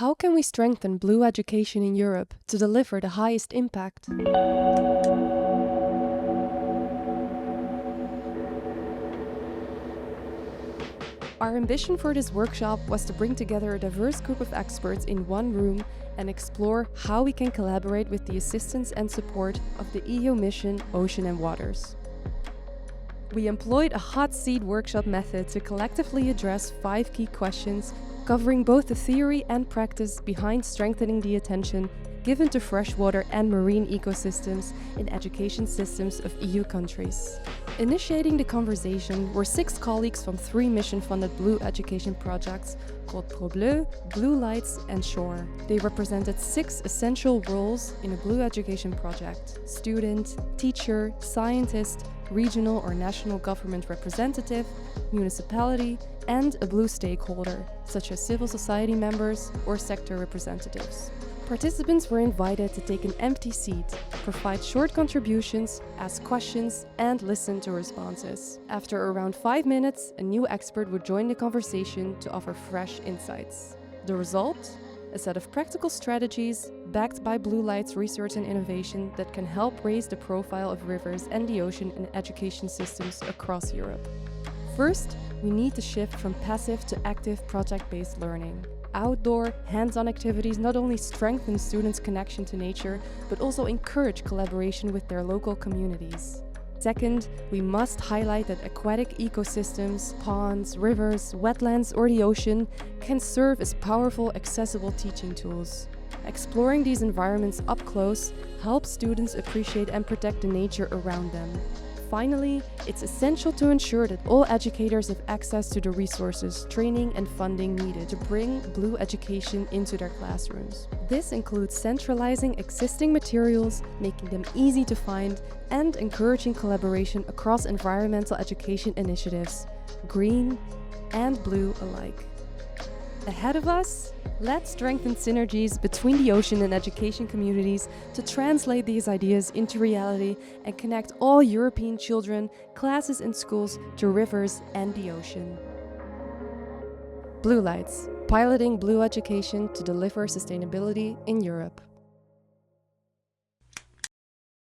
How can we strengthen blue education in Europe to deliver the highest impact? Our ambition for this workshop was to bring together a diverse group of experts in one room and explore how we can collaborate with the assistance and support of the EU mission Ocean and Waters. We employed a hot seat workshop method to collectively address 5 key questions covering both the theory and practice behind strengthening the attention given to freshwater and marine ecosystems in education systems of EU countries. Initiating the conversation were 6 colleagues from 3 mission-funded blue education projects called ProBleu, BlueLightS and SHORE. They represented 6 essential roles in a blue education project: student, teacher, scientist, regional or national government representative, municipality, and a blue stakeholder, such as civil society members or sector representatives. Participants were invited to take an empty seat, provide short contributions, ask questions, and listen to responses. After around 5 minutes, a new expert would join the conversation to offer fresh insights. The result? A set of practical strategies backed by BlueLightS research and innovation that can help raise the profile of rivers and the ocean in education systems across Europe. First, we need to shift from passive to active project-based learning. Outdoor, hands-on activities not only strengthen students' connection to nature, but also encourage collaboration with their local communities. Second, we must highlight that aquatic ecosystems, ponds, rivers, wetlands, or the ocean can serve as powerful, accessible teaching tools. Exploring these environments up close helps students appreciate and protect the nature around them. Finally, it's essential to ensure that all educators have access to the resources, training, and funding needed to bring blue education into their classrooms. This includes centralizing existing materials, making them easy to find, and encouraging collaboration across environmental education initiatives, green and blue alike. Ahead of us, let's strengthen synergies between the ocean and education communities to translate these ideas into reality and connect all European children, classes and schools to rivers and the ocean. BlueLightS, piloting blue education to deliver sustainability in Europe.